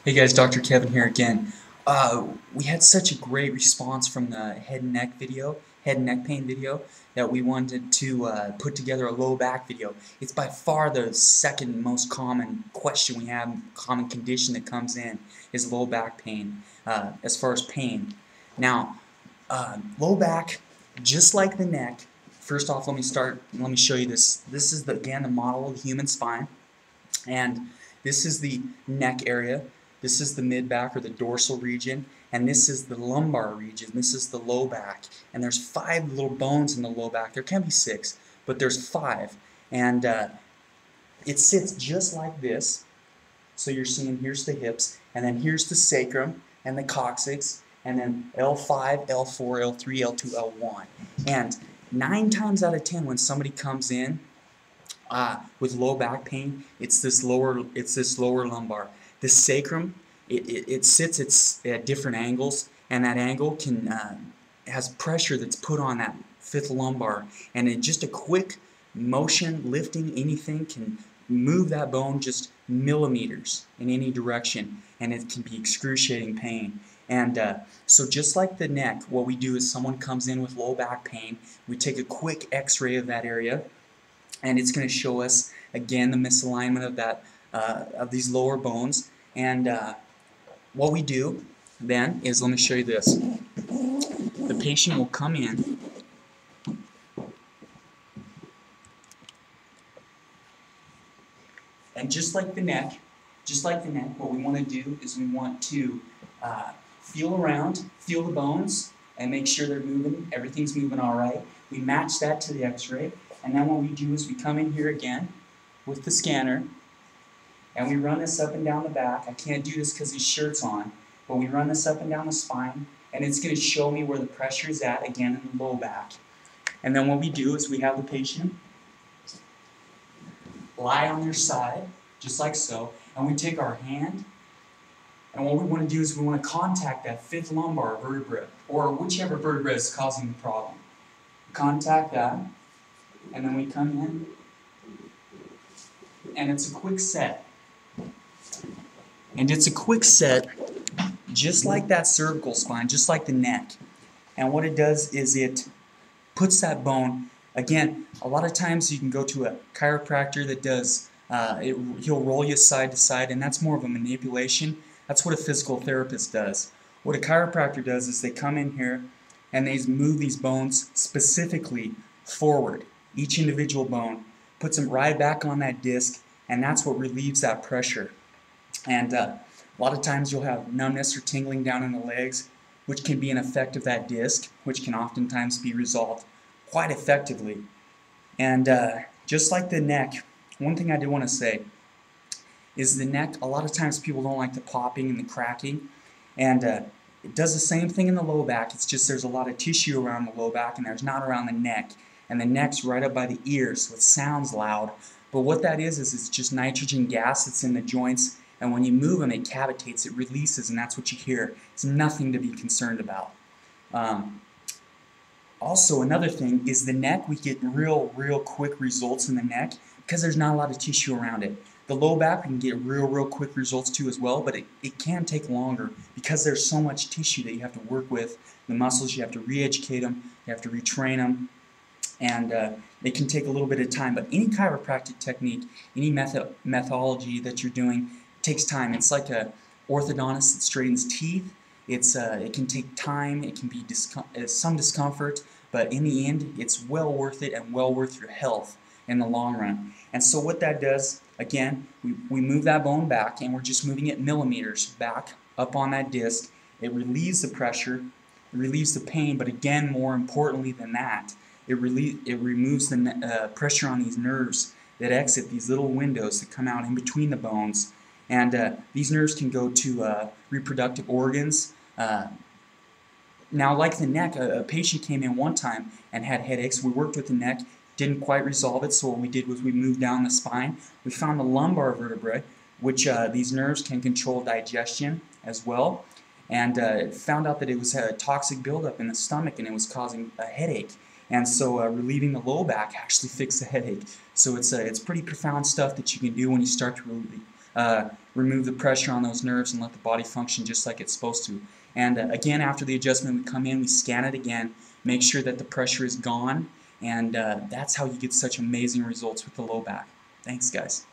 Hey guys, Dr. Kevin here again. We had such a great response from the head and neck video, head and neck pain video, that we wanted to put together a low back video. It's by far the second most common question we have, common condition that comes in is low back pain, as far as pain. Now, low back, just like the neck, first off let me show you this. This is, again, the model of the human spine. And this is the neck area, this is the mid-back or the dorsal region, and this is the lumbar region, this is the low back. And there's 5 little bones in the low back. There can be 6, but there's 5. And it sits just like this. So you're seeing here's the hips, and then here's the sacrum and the coccyx, and then L5, L4, L3, L2, L1. And 9 times out of 10 when somebody comes in with low back pain, it's this lower lumbar. The sacrum, it sits at different angles, and that angle has pressure that's put on that 5th lumbar, and just a quick motion, lifting anything, can move that bone just millimeters in any direction, and it can be excruciating pain. And so just like the neck, what we do is someone comes in with low back pain, we take a quick x-ray of that area, and it's going to show us again the misalignment of these lower bones. And what we do then is, let me show you this. The patient will come in, and just like the neck, what we want to do is we want to feel around, feel the bones, and make sure they're moving, everything's moving all right. We match that to the x-ray, and then what we do is we come in here again with the scanner, and we run this up and down the back. I can't do this because his shirt's on, but we run this up and down the spine, and it's going to show me where the pressure is at, again, in the low back. And then what we do is we have the patient lie on their side, just like so, and we take our hand, and what we want to do is we want to contact that 5th lumbar vertebra, or whichever vertebra is causing the problem. Contact that, and then we come in, and it's a quick set. And it's a quick set, just like that cervical spine, just like the neck. And what it does is it puts that bone, again, a lot of times you can go to a chiropractor that does, he'll roll you side to side, and that's more of a manipulation. That's what a physical therapist does. What a chiropractor does is they come in here and they move these bones specifically forward. Each individual bone puts them right back on that disc, and that's what relieves that pressure. And a lot of times you'll have numbness or tingling down in the legs, which can be an effect of that disc, which can oftentimes be resolved quite effectively. And just like the neck, one thing I do want to say is the neck, a lot of times people don't like the popping and the cracking, and it does the same thing in the low back. It's just there's a lot of tissue around the low back, and there's not around the neck. And the neck's right up by the ears, so it sounds loud. But what that is it's just nitrogen gas that's in the joints, and when you move them, it cavitates, it releases, and that's what you hear. It's nothing to be concerned about. Also, another thing is the neck, we get real quick results in the neck because there's not a lot of tissue around it. The low back, we can get real quick results too as well, but it can take longer because there's so much tissue that you have to work with. The muscles, you have to re-educate them, you have to retrain them, and it can take a little bit of time. But any chiropractic technique, any methodology that you're doing takes time. It's like a orthodontist that straightens teeth. It can take time, it can be some discomfort, but in the end, it's well worth it and well worth your health in the long run. And so what that does, again, we move that bone back, and we're just moving it millimeters back up on that disc. It relieves the pressure, it relieves the pain, but again, more importantly than that, it removes the pressure on these nerves that exit these little windows that come out in between the bones. And these nerves can go to reproductive organs. Now, like the neck, a patient came in one time and had headaches. We worked with the neck, didn't quite resolve it, so what we did was we moved down the spine. We found the lumbar vertebrae, which these nerves can control digestion as well, and found out that it was a toxic buildup in the stomach, and it was causing a headache. And so relieving the low back actually fixed the headache. So it's pretty profound stuff that you can do when you start to remove the pressure on those nerves and let the body function just like it's supposed to. And again, after the adjustment, we come in, we scan it again, make sure that the pressure is gone, and that's how you get such amazing results with the low back. Thanks, guys.